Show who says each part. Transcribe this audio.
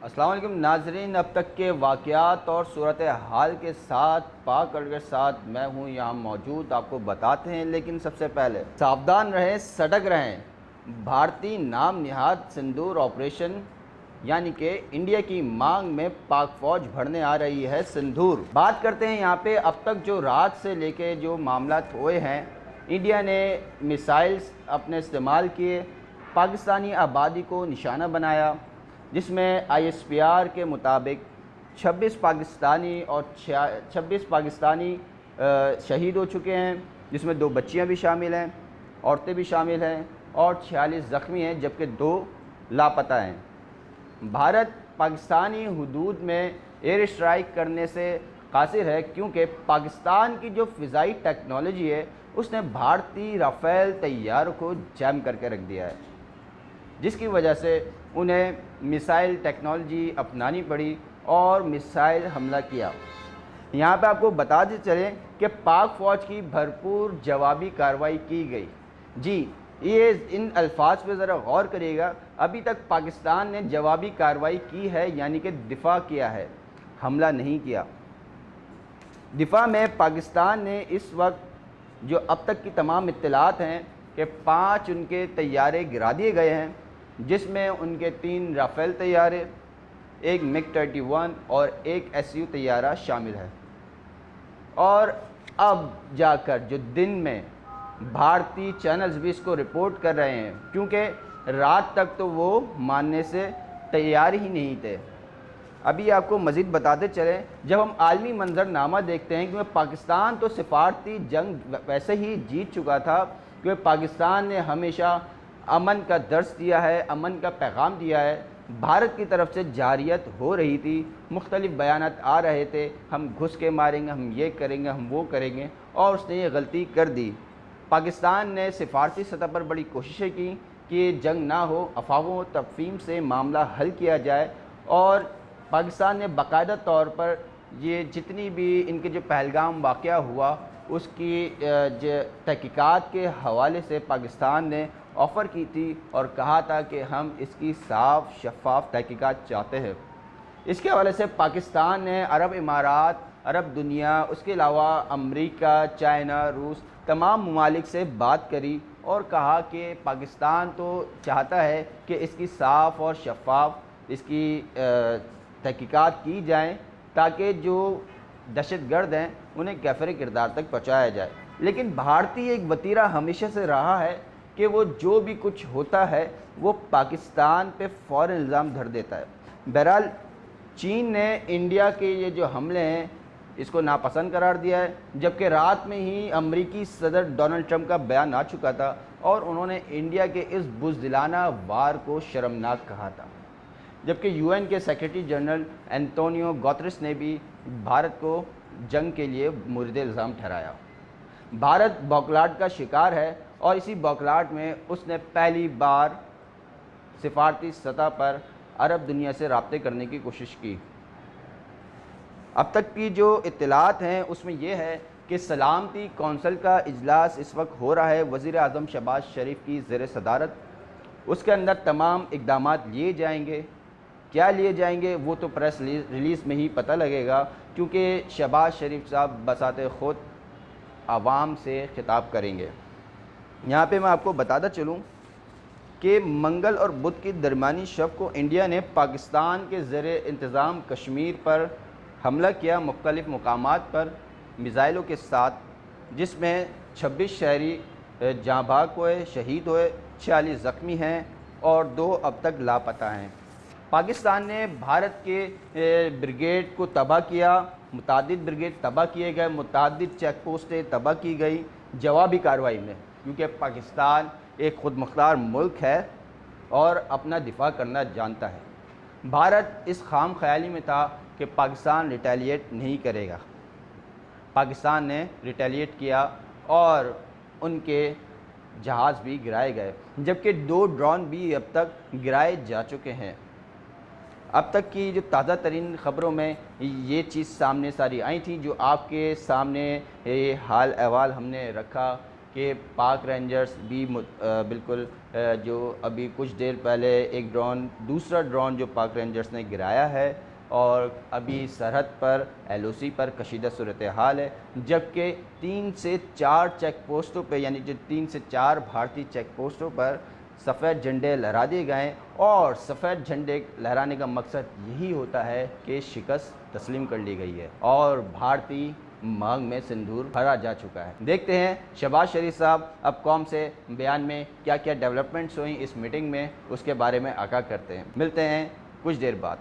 Speaker 1: السلام علیکم ناظرین، اب تک کے واقعات اور صورتحال کے ساتھ پاک اڑ کے ساتھ میں ہوں یہاں موجود، آپ کو بتاتے ہیں۔ لیکن سب سے پہلے ساودھان رہیں، سٹک رہیں۔ بھارتی نام نہاد سندور آپریشن یعنی کہ انڈیا کی مانگ میں پاک فوج بھرنے آ رہی ہے سندور۔ بات کرتے ہیں یہاں پہ اب تک جو رات سے لے کے جو معاملات ہوئے ہیں۔ انڈیا نے میسائلز اپنے استعمال کیے، پاکستانی آبادی کو نشانہ بنایا، جس میں آئی ایس پی آر کے مطابق 26 پاکستانی شہید ہو چکے ہیں، جس میں 2 بچیاں بھی شامل ہیں، عورتیں بھی شامل ہیں، اور 46 زخمی ہیں، جبکہ 2 لاپتہ ہیں۔ بھارت پاکستانی حدود میں ایئر اسٹرائک کرنے سے قاصر ہے، کیونکہ پاکستان کی جو فضائی ٹیکنالوجی ہے اس نے بھارتی رافیل طیاروں کو جیم کر کے رکھ دیا ہے، جس کی وجہ سے انہیں میسائل ٹیکنالوجی اپنانی پڑی اور میسائل حملہ کیا۔ یہاں پہ آپ کو بتاتے چلیں کہ پاک فوج کی بھرپور جوابی کارروائی کی گئی۔ جی، یہ ان الفاظ پہ ذرا غور کریے گا۔ ابھی تک پاکستان نے جوابی کارروائی کی ہے، یعنی کہ دفاع کیا ہے، حملہ نہیں کیا۔ دفاع میں پاکستان نے اس وقت جو اب تک کی تمام اطلاعات ہیں کہ 5 ان کے طیارے گرا دیے گئے ہیں، جس میں ان کے 3 رافیل طیارے، ایک MiG-31 اور ایک SU طیارہ شامل ہے۔ اور اب جا کر جو دن میں بھارتی چینلز بھی اس کو رپورٹ کر رہے ہیں، کیونکہ رات تک تو وہ ماننے سے تیار ہی نہیں تھے۔ ابھی آپ کو مزید بتاتے چلیں، جب ہم عالمی منظرنامہ دیکھتے ہیں، کیونکہ پاکستان تو سفارتی جنگ ویسے ہی جیت چکا تھا، کیونکہ پاکستان نے ہمیشہ امن کا درس دیا ہے، امن کا پیغام دیا ہے۔ بھارت کی طرف سے جارحیت ہو رہی تھی، مختلف بیانات آ رہے تھے، ہم گھس کے ماریں گے، ہم یہ کریں گے، ہم وہ کریں گے، اور اس نے یہ غلطی کر دی۔ پاکستان نے سفارتی سطح پر بڑی کوششیں کی کہ یہ جنگ نہ ہو، افواہوں و تفہیم سے معاملہ حل کیا جائے، اور پاکستان نے باقاعدہ طور پر یہ جتنی بھی ان کے جو پہلگام واقعہ ہوا اس کی تحقیقات کے حوالے سے پاکستان نے آفر کی تھی اور کہا تھا کہ ہم اس کی صاف شفاف تحقیقات چاہتے ہیں۔ اس کے حوالے سے پاکستان نے عرب امارات، عرب دنیا، اس کے علاوہ امریکہ، چائنا، روس، تمام ممالک سے بات کری اور کہا کہ پاکستان تو چاہتا ہے کہ اس کی صاف اور شفاف اس کی تحقیقات کی جائیں، تاکہ جو دہشت گرد ہیں انہیں کیفر کردار تک پہنچایا جائے۔ لیکن بھارتی ایک وتیرہ ہمیشہ سے رہا ہے کہ وہ جو بھی کچھ ہوتا ہے وہ پاکستان پہ فوراً الزام دھر دیتا ہے۔ بہرحال چین نے انڈیا کے یہ جو حملے ہیں اس کو ناپسند قرار دیا ہے، جبکہ رات میں ہی امریکی صدر ڈونلڈ ٹرمپ کا بیان آ چکا تھا اور انہوں نے انڈیا کے اس بزدلانہ وار کو شرمناک کہا تھا، جبکہ UN کے سیکریٹری جنرل اینٹونیو گوتریس نے بھی بھارت کو جنگ کے لیے مورد الزام ٹھہرایا۔ بھارت بوکھلاہٹ کا شکار ہے، اور اسی بوکھلاہٹ میں اس نے پہلی بار سفارتی سطح پر عرب دنیا سے رابطے کرنے کی کوشش کی۔ اب تک کی جو اطلاعات ہیں اس میں یہ ہے کہ سلامتی کونسل کا اجلاس اس وقت ہو رہا ہے وزیر اعظم شہباز شریف کی زیر صدارت۔ اس کے اندر تمام اقدامات لیے جائیں گے۔ کیا لیے جائیں گے وہ تو پریس ریلیز میں ہی پتہ لگے گا، کیونکہ شہباز شریف صاحب بذات خود عوام سے خطاب کریں گے۔ یہاں پہ میں آپ کو بتاتا چلوں کہ منگل اور بدھ کی درمیانی شب کو انڈیا نے پاکستان کے زیر انتظام کشمیر پر حملہ کیا، مختلف مقامات پر میزائلوں کے ساتھ، جس میں 26 شہری جاں بحق ہوئے، شہید ہوئے، 46 زخمی ہیں اور 2 اب تک لاپتہ ہیں۔ پاکستان نے بھارت کے بریگیڈ کو تباہ کیا، متعدد بریگیڈ تباہ کیے گئے، متعدد چیک پوسٹیں تباہ کی گئی جوابی کارروائی میں، کیونکہ پاکستان ایک خود مختار ملک ہے اور اپنا دفاع کرنا جانتا ہے۔ بھارت اس خام خیالی میں تھا کہ پاکستان ریٹیلیٹ نہیں کرے گا۔ پاکستان نے ریٹیلیٹ کیا اور ان کے جہاز بھی گرائے گئے، جبکہ 2 ڈرون بھی اب تک گرائے جا چکے ہیں۔ اب تک کی جو تازہ ترین خبروں میں یہ چیز سامنے ساری آئی تھی، جو آپ کے سامنے یہ حال احوال ہم نے رکھا کہ پاک رینجرز بھی بالکل جو ابھی کچھ دیر پہلے ایک دوسرا ڈرون جو پاک رینجرز نے گرایا ہے، اور ابھی سرحد پر ایل او سی پر کشیدہ صورتحال ہے، جبکہ 3 سے 4 چیک پوسٹوں پہ، یعنی جو 3 سے 4 بھارتی چیک پوسٹوں پر سفید جھنڈے لہرا دیے گئے ہیں، اور سفید جھنڈے لہرانے کا مقصد یہی ہوتا ہے کہ شکست تسلیم کر لی گئی ہے اور بھارتی مانگ میں سندور بھرا جا چکا ہے۔ دیکھتے ہیں شہباز شریف صاحب اب قوم سے بیان میں کیا کیا ڈیولپمنٹس ہوئیں اس میٹنگ میں، اس کے بارے میں آگاہ کرتے ہیں۔ ملتے ہیں کچھ دیر بعد۔